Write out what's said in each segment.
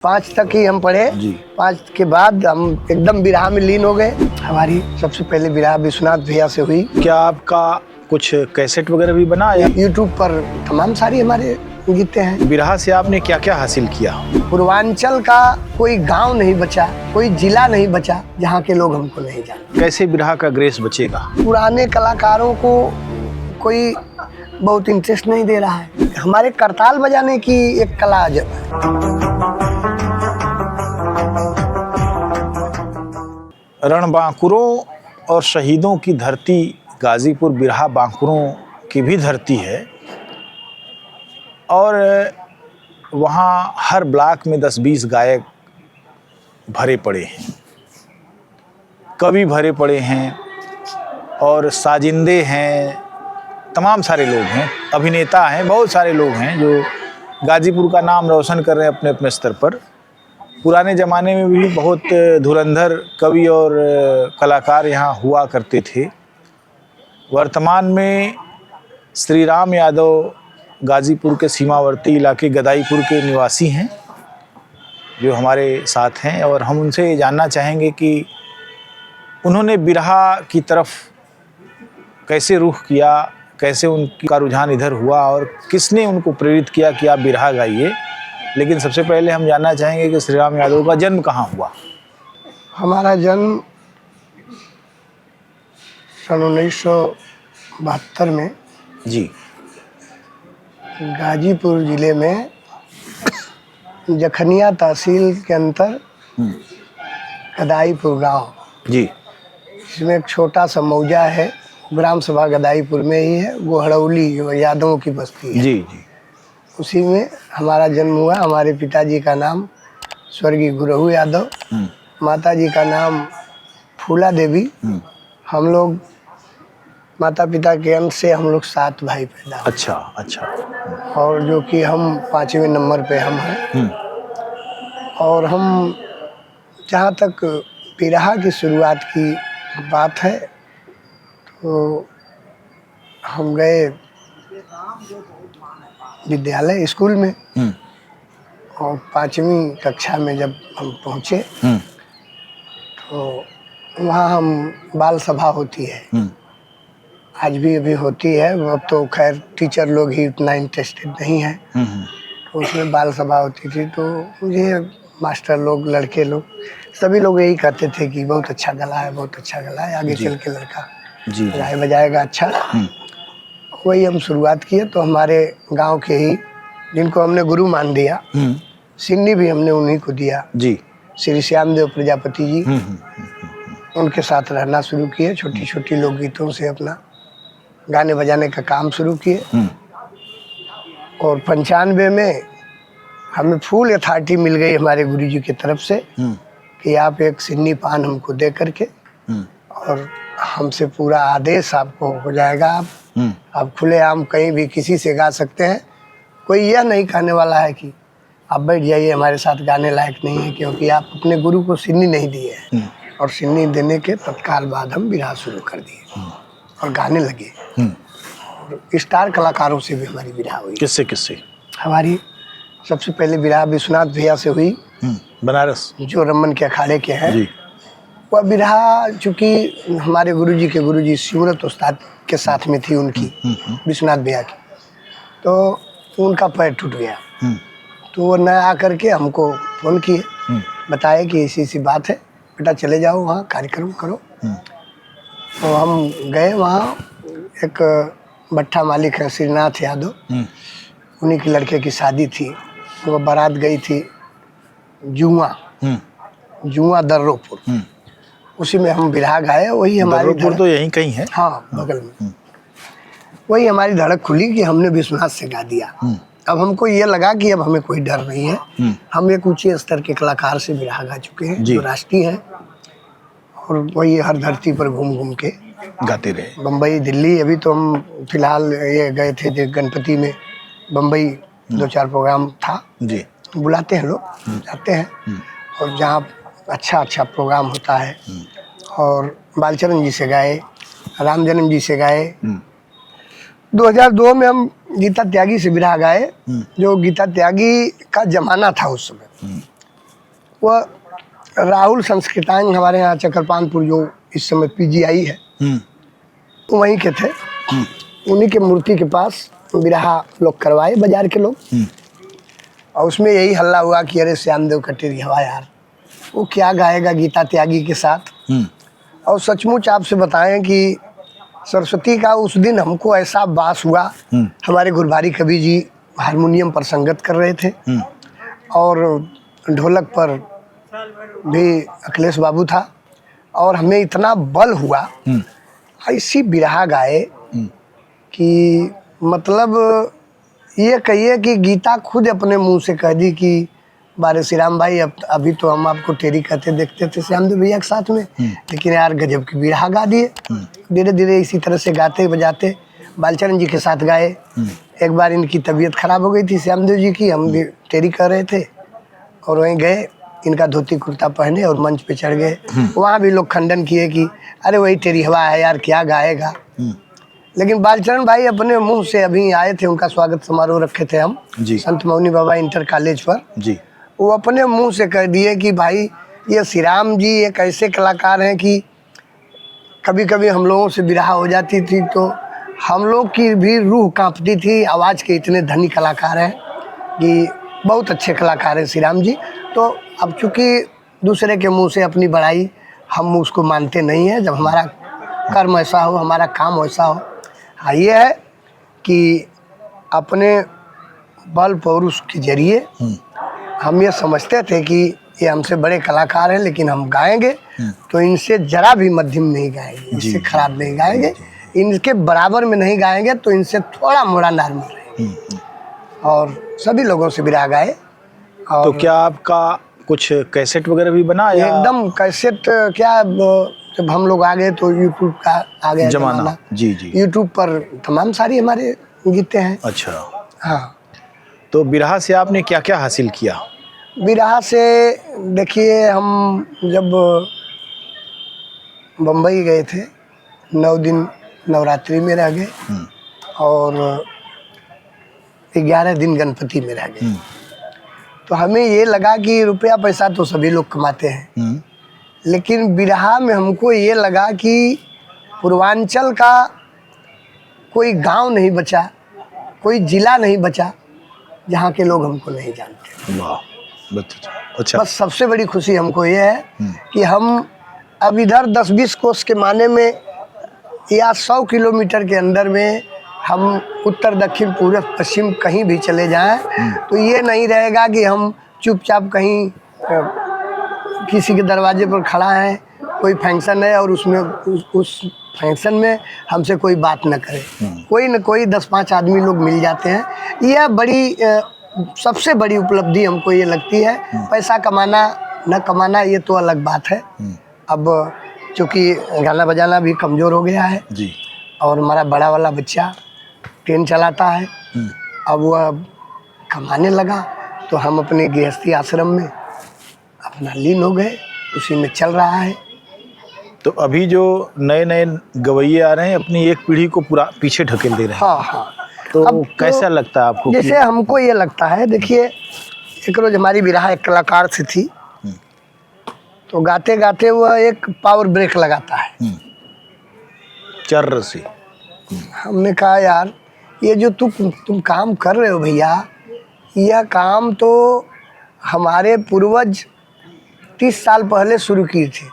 5 तक ही हम पढ़े जी। 5 के बाद हम एकदम बिरहा में लीन हो गए। हमारी सबसे पहले बिरहा विश्वनाथ भैया से हुई। क्या आपका कुछ कैसेट वगैरह भी बना या यूट्यूब पर तमाम सारी हमारे गीतें हैं। बिरहा से आपने क्या क्या हासिल किया? पूर्वांचल का कोई गांव नहीं बचा, कोई जिला नहीं बचा जहाँ के लोग हमको नहीं जानते। कैसे बिरहा का ग्रेस बचेगा? पुराने कलाकारों को कोई बहुत इंटरेस्ट नहीं दे रहा है। हमारे करताल बजाने की एक कला अजब है। रणबांकुरों और शहीदों की धरती गाजीपुर बिरहा बांकुरों की भी धरती है और वहाँ हर ब्लॉक में 10-20 गायक भरे पड़े हैं, कवि भरे पड़े हैं और साजिंदे हैं, तमाम सारे लोग हैं, अभिनेता हैं, बहुत सारे लोग हैं जो गाजीपुर का नाम रोशन कर रहे हैं अपने अपने स्तर पर। पुराने ज़माने में भी बहुत धुरंधर कवि और कलाकार यहाँ हुआ करते थे। वर्तमान में श्री राम यादव गाजीपुर के सीमावर्ती इलाके गदाईपुर के निवासी हैं जो हमारे साथ हैं और हम उनसे जानना चाहेंगे कि उन्होंने बिरहा की तरफ कैसे रुख किया, कैसे उनका रुझान इधर हुआ और किसने उनको प्रेरित किया कि आप बिरहा गाइए। लेकिन सबसे पहले हम जानना चाहेंगे कि श्री राम यादव का जन्म कहाँ हुआ? हमारा जन्म सन 1972 में जी। गाजीपुर जिले में जखनिया तहसील के अंतर गदाईपुर गांव, जी। इसमें एक छोटा सा मौजा है, ग्राम सभा गदाईपुर में ही है, वो हड़ौली यादवों की बस्ती है। जी जी। उसी में हमारा जन्म हुआ। हमारे पिताजी का नाम स्वर्गीय गुरहु यादव, माताजी का नाम फूला देवी। हम लोग माता पिता के अंश से हम लोग 7 भाई पैदा हुए। अच्छा अच्छा। और जो कि हम 5वें नंबर पे हम हैं। और हम जहाँ तक बिरहा की शुरुआत की बात है तो हम गए विद्यालय स्कूल में और 5वीं कक्षा में जब हम पहुँचे तो वहाँ हम बाल सभा होती है, आज भी अभी होती है, अब तो खैर टीचर लोग ही उतना इंटरेस्टेड नहीं है। तो उसमें बाल सभा होती थी तो मुझे मास्टर लोग, लड़के लोग, सभी लोग यही कहते थे कि बहुत अच्छा गला है, बहुत अच्छा गला है, आगे चल के लड़का गाए बजाएगा अच्छा। वही हम शुरुआत किए तो हमारे गांव के ही जिनको हमने गुरु मान दिया, सिन्नी भी हमने उन्हीं को दिया जी, श्री श्यामदेव प्रजापति जी। उनके साथ रहना शुरू किए, छोटी छोटी लोकगीतों से अपना गाने बजाने का काम शुरू किए। और 95 में हमें फुल अथॉरिटी मिल गई हमारे गुरुजी की तरफ से कि आप एक सिन्नी पान हमको दे करके और हमसे पूरा आदेश आपको हो जाएगा, आप खुलेआम कहीं भी किसी से गा सकते हैं। कोई यह नहीं कहने वाला है कि आप बैठ जाइए हमारे साथ गाने लायक नहीं है, क्योंकि आप अपने गुरु को सिन्नी नहीं दिए हैं। और सिन्नी देने के तत्काल बाद हम बिरहा शुरू कर दिए और गाने लगे। और स्टार कलाकारों से भी हमारी बिरहा हुई। किससे किससे? हमारी सबसे पहले बिरहा विश्वनाथ भैया से हुई, बनारस, जो रमन के अखाड़े के हैं जी। वह बिरहा चूँकि हमारे गुरुजी के गुरुजी शिवरत उस्ताद के साथ में थी उनकी, विश्वनाथ भैया की, तो उनका पैर टूट गया। तो वो न आकर के हमको फ़ोन किए, बताए कि ऐसी ऐसी बात है, बेटा चले जाओ वहाँ कार्यक्रम करो। तो हम गए वहाँ, एक भट्ठा मालिक है श्रीनाथ यादव, उन्हीं के लड़के की शादी थी। वो बारात गई थी जुआ दर्रोपुर, उसी में हम बिरहा गाए। वही हमारी दर्रोपुर तो यहीं कहीं है, हाँ बगल में। वही हमारी धड़क खुली कि हमने विश्वनाथ से गा दिया। अब हमको ये लगा कि अब हमें कोई डर नहीं है, हम एक ऊंचे स्तर के कलाकार से बिरहा गा चुके हैं जो राष्ट्रीय है। और वही हर धरती पर घूम घूम के गाते रहे, बम्बई, दिल्ली। अभी तो हम फिलहाल ये गए थे गणपति में, बम्बई 2-4 प्रोग्राम था जी। बुलाते हैं लोग, जाते हैं और जहाँ अच्छा प्रोग्राम होता है। और बालचरण जी से गाए, राम जन्म जी से गाए। 2002 में हम गीता त्यागी से बिरहा गाए, जो गीता त्यागी का जमाना था उस समय। वह राहुल संस्कृतांग हमारे यहाँ चकरपानपुर जो इस समय पीजीआई है वहीं के थे। उन्हीं के मूर्ति के पास बिरहा लोग करवाए, बाजार के लोग। और उसमें यही हल्ला हुआ कि अरे श्यामदेव का टेरी हवा यार, वो क्या गाएगा गीता त्यागी के साथ। और सचमुच आपसे बताएं कि सरस्वती का उस दिन हमको ऐसा बास हुआ। हमारे गुरबारी कवि जी हारमोनियम पर संगत कर रहे थे और ढोलक पर भी अखिलेश बाबू था, और हमें इतना बल हुआ ऐसी बिरहा गाए कि मतलब ये कहिए कि गीता खुद अपने मुंह से कह दी कि बारे श्री राम भाई, अब अभी तो हम आपको टेरी कहते देखते थे श्यामदेव भैया के साथ में, लेकिन यार गजब की बिरहा गा दिए। धीरे धीरे इसी तरह से गाते बजाते बालचरण जी के साथ गाए। एक बार इनकी तबीयत खराब हो गई थी श्यामदेव जी की, हम भी टेरी कर रहे थे और वहीं गए, इनका धोती कुर्ता पहने और मंच पे चढ़ गए। वहाँ भी लोग खंडन किए कि अरे वही टेरी हवा है यार, क्या गाएगा। लेकिन बालचरण भाई अपने मुंह से अभी आए थे, उनका स्वागत समारोह रखे थे हम संत मौनी बाबा इंटर कॉलेज पर जी। वो अपने मुंह से कह दिए कि भाई ये श्री राम जी एक ऐसे कलाकार हैं कि कभी कभी हम लोगों से बिरहा हो जाती थी तो हम लोग की भी रूह कांपती थी। आवाज़ के इतने धनी कलाकार हैं कि बहुत अच्छे कलाकार हैं श्री राम जी। तो अब चूँकि दूसरे के मुंह से अपनी बड़ाई हम उसको मानते नहीं हैं, जब हमारा कर्म ऐसा हो, हमारा काम ऐसा हो। हाँ, ये है कि अपने बल पौरुष के जरिए हम ये समझते थे कि ये हमसे बड़े कलाकार हैं, लेकिन हम गाएंगे तो इनसे जरा भी मध्यम नहीं गाएंगे, इससे खराब नहीं गाएंगे, इनके बराबर में नहीं गाएंगे, तो इनसे थोड़ा मोड़ा नॉर्मल रहेंगे। और सभी लोगों से बिरहा गाए। और तो क्या आपका कुछ कैसेट वगैरह भी बना या? एकदम कैसेट क्या, जब हम लोग आ गए तो यूट्यूब का आ गया जमाना। जी जी, यूट्यूब पर तमाम सारी हमारे गीतें हैं। अच्छा, हाँ। तो बिरहा से आपने क्या क्या हासिल किया? बिरहा से देखिए, हम जब बम्बई गए थे 9 दिन नवरात्रि में रह गए और 11 दिन गणपति में रह गए। तो हमें ये लगा कि रुपया पैसा तो सभी लोग कमाते हैं, लेकिन बिरहा में हमको ये लगा कि पूर्वांचल का कोई गांव नहीं बचा, कोई जिला नहीं बचा जहाँ के लोग हमको नहीं जानते। वाह, अच्छा। बस सबसे बड़ी खुशी हमको ये है कि हम अब इधर 10-20 कोस के माने में या 100 किलोमीटर के अंदर में हम उत्तर दक्षिण पूर्व पश्चिम कहीं भी चले जाएं तो ये नहीं रहेगा कि हम चुपचाप कहीं किसी के दरवाजे पर खड़ा है, कोई फंक्शन है और उसमें उस फंक्शन में हमसे कोई बात न करे। कोई न कोई 10-5 आदमी लोग मिल जाते हैं। यह बड़ी सबसे बड़ी उपलब्धि हमको ये लगती है। पैसा कमाना न कमाना ये तो अलग बात है। अब चूँकि गाना बजाना भी कमज़ोर हो गया है जी, और हमारा बड़ा वाला बच्चा ट्रेन चलाता है, अब वह कमाने लगा तो हम अपने गृहस्थी आश्रम में अपना लीन हो गए, उसी में चल रहा है। तो अभी जो नए नए गवैये आ रहे हैं अपनी एक पीढ़ी को पूरा पीछे ढकेल दे रहे हैं। हाँ हाँ। तो अब कैसा लगता है आपको? जैसे हमको ये लगता है, देखिए एक रोज हमारी बिरहा एक कलाकार से थी, तो गाते गाते वह एक पावर ब्रेक लगाता है चर्र से। हमने कहा यार ये जो तुम काम कर रहे हो भैया, यह काम तो हमारे पूर्वज 30 साल पहले शुरू की थी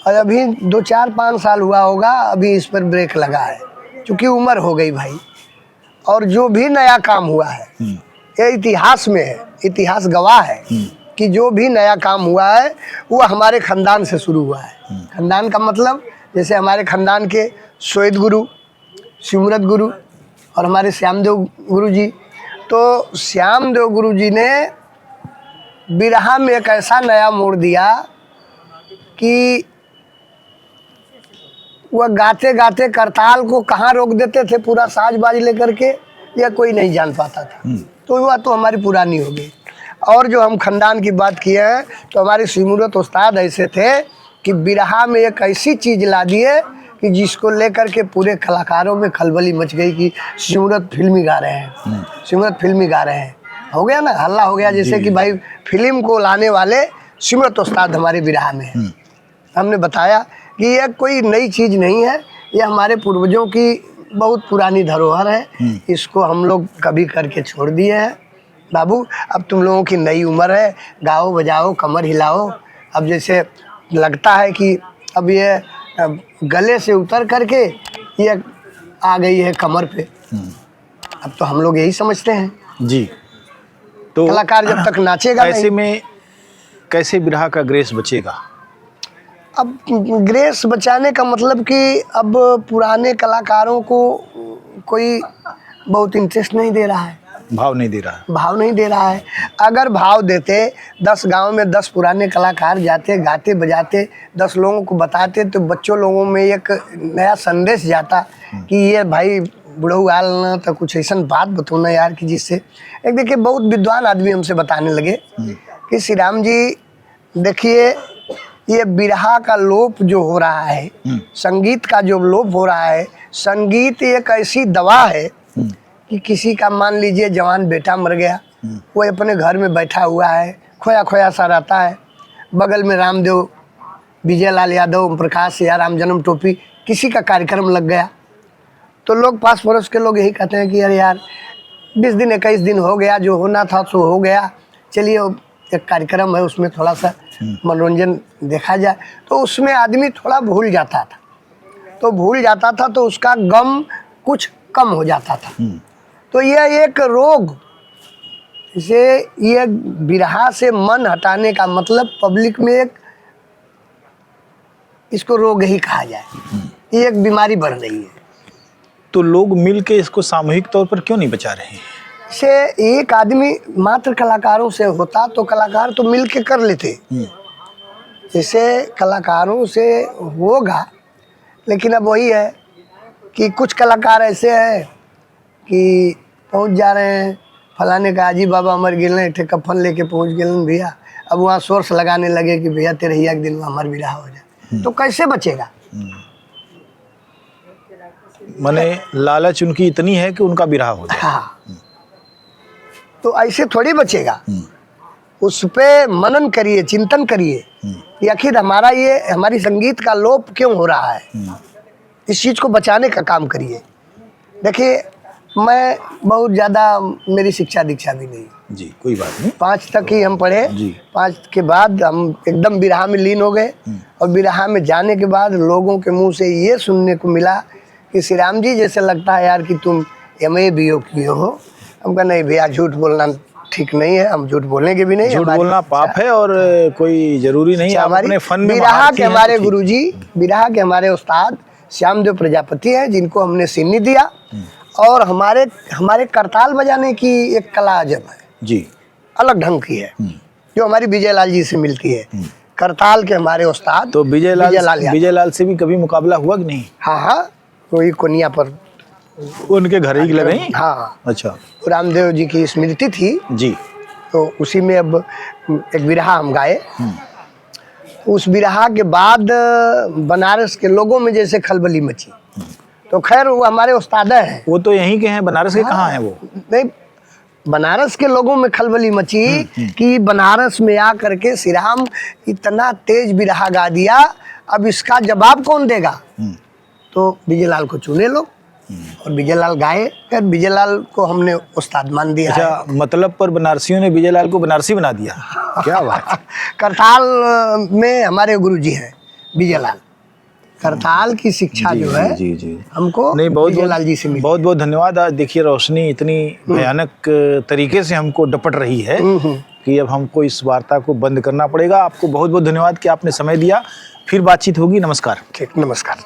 और अभी 2-4-5 साल हुआ होगा अभी इस पर ब्रेक लगा है, क्योंकि उम्र हो गई भाई। और जो भी नया काम हुआ है ये इतिहास में है, इतिहास गवाह है कि जो भी नया काम हुआ है वो हमारे ख़ानदान से शुरू हुआ है। ख़ानदान का मतलब जैसे हमारे ख़ानदान के सोयद गुरु, सिमरत गुरु और हमारे श्यामदेव गुरु जी, तो श्यामदेव गुरु जी ने बिरहा में एक ऐसा नया मोड़ दिया कि वह गाते गाते करताल को कहाँ रोक देते थे पूरा साज बाज लेकर के, यह कोई नहीं जान पाता था। तो वह तो हमारी पुरानी हो गई। और जो हम ख़ानदान की बात किए हैं तो हमारे सिमरत उस्ताद ऐसे थे कि बिरहा में एक ऐसी चीज़ ला दिए कि जिसको लेकर के पूरे कलाकारों में खलबली मच गई कि सिमरत फिल्मी गा रहे हैं, सिमरत फिल्मी गा रहे हैं। हो गया ना, हल्ला हो गया जैसे कि भाई फिल्म को लाने वाले सिमरत उस्ताद हमारे बिरहा में है। हमने बताया कि यह कोई नई चीज़ नहीं है, यह हमारे पूर्वजों की बहुत पुरानी धरोहर है। इसको हम लोग कभी करके छोड़ दिए हैं। बाबू अब तुम लोगों की नई उम्र है, गाओ बजाओ कमर हिलाओ। अब जैसे लगता है कि अब ये गले से उतर करके ये आ गई है कमर पे। अब तो हम लोग यही समझते हैं जी। तो कलाकार जब तक नाचेगा ऐसे नहीं। में कैसे बिरहा का ग्रेस बचेगा? अब ग्रेस बचाने का मतलब कि अब पुराने कलाकारों को कोई बहुत इंटरेस्ट नहीं दे रहा है, भाव नहीं दे रहा। भाव नहीं दे रहा है। अगर भाव देते, 10 गांव में 10 पुराने कलाकार जाते, गाते बजाते, 10 लोगों को बताते, तो बच्चों लोगों में एक नया संदेश जाता कि ये भाई बुढ़ऊ आल ना तो कुछ ऐसा बात बताना यार कि जिससे एक देखिए बहुत विद्वान आदमी हमसे बताने लगे कि श्री राम जी देखिए ये बिरहा का लोप जो हो रहा है, संगीत का जो लोप हो रहा है, संगीत एक ऐसी दवा है कि किसी का मान लीजिए जवान बेटा मर गया, वो अपने घर में बैठा हुआ है, खोया खोया सा रहता है, बगल में रामदेव, विजय लाल यादव, ओम प्रकाश या राम जन्म टोपी किसी का कार्यक्रम लग गया, तो लोग पास पड़ोस के लोग यही कहते हैं कि अरे यार 20 दिन 21 दिन हो गया, जो होना था सो हो गया, चलिए एक कार्यक्रम है उसमें थोड़ा सा मनोरंजन देखा जाए। तो उसमें आदमी थोड़ा भूल जाता था, तो भूल जाता था तो उसका गम कुछ कम हो जाता था। तो यह एक रोग, इसे ये बिरहा से मन हटाने का मतलब पब्लिक में एक इसको रोग ही कहा जाए, ये एक बीमारी बढ़ रही है। तो लोग मिल के इसको सामूहिक तौर पर क्यों नहीं बचा रहे हैं? से एक आदमी मात्र कलाकारों से होता तो कलाकार तो मिल के कर लेते, जैसे कलाकारों से होगा, लेकिन अब वही है कि कुछ कलाकार ऐसे हैं कि पहुंच जा रहे हैं फलाने का हाजी बाबा मर गए, एक कफन लेके पहुंच गए भैया, अब वहाँ सोर्स लगाने लगे कि भैया तेरे एक दिन हमार बिरहा हो जाए, तो कैसे बचेगा? माने लालच उनकी इतनी है कि उनका बिरहा हो जाए। हाँ, तो ऐसे थोड़ी बचेगा। उस पे मनन करिए, चिंतन करिए कि आखिर हमारा ये हमारी संगीत का लोप क्यों हो रहा है, इस चीज़ को बचाने का काम करिए। देखिए मैं बहुत ज़्यादा, मेरी शिक्षा दीक्षा भी नहीं जी, कोई बात नहीं। 5 तक ही हम पढ़े, 5 के बाद हम एकदम बिरहा में लीन हो गए, और बिरहा में जाने के बाद लोगों के मुंह से ये सुनने को मिला कि श्री राम जी जैसे लगता है यार कि तुम MA BO किए हो। हम कहा नहीं भैया, झूठ बोलना ठीक नहीं है, हम झूठ बोलेंगे भी नहीं, झूठ बोलना पाप है और कोई जरूरी नहीं है। हमारे अपने फन में बिरहा के हमारे गुरुजी, बिरहा के हमारे उस्ताद श्यामदेव प्रजापति हैं, जिनको हमने सीनी दिया, और हमारे करताल बजाने की एक कला अजब है जी, अलग ढंग की है, जो हमारी विजय लाल जी से मिलती है। करताल के हमारे उस्ताद तो विजय लाल से भी कभी मुकाबला हुआ कि नहीं? हाँ, वही कोनिया पर उनके घर ही लगे। हाँ, अच्छा, रामदेव जी की स्मृति थी जी, तो उसी में अब एक बिरहा हम गाए। उस बिरहा के बाद बनारस के लोगों में जैसे खलबली मची, तो खैर वो हमारे उस्ताद हैं, वो तो यहीं के हैं, बनारस के। कहाँ हैं वो? नहीं, बनारस के लोगों में खलबली मची कि बनारस में आ करके श्री राम इतना तेज बिरहा गा दिया, अब इसका जवाब कौन देगा? तो विजय लाल को चुने लोग, और विजय लाल गाए, फिर विजय लाल को हमने उस्ताद मान दिया। अच्छा, मतलब पर बनारसियों ने विजय लाल को बनारसी बना दिया। क्या बात। करताल में हमारे गुरुजी हैं विजय लाल, करताल की शिक्षा जो है जी हमको नहीं, बहुत विजय लाल जी से मिली। बहुत बहुत धन्यवाद। आज देखिए रोशनी इतनी भयानक तरीके से हमको डपट रही है कि अब हमको इस वार्ता को बंद करना पड़ेगा। आपको बहुत बहुत धन्यवाद कि आपने समय दिया। फिर बातचीत होगी। नमस्कार। ठीक, नमस्कार।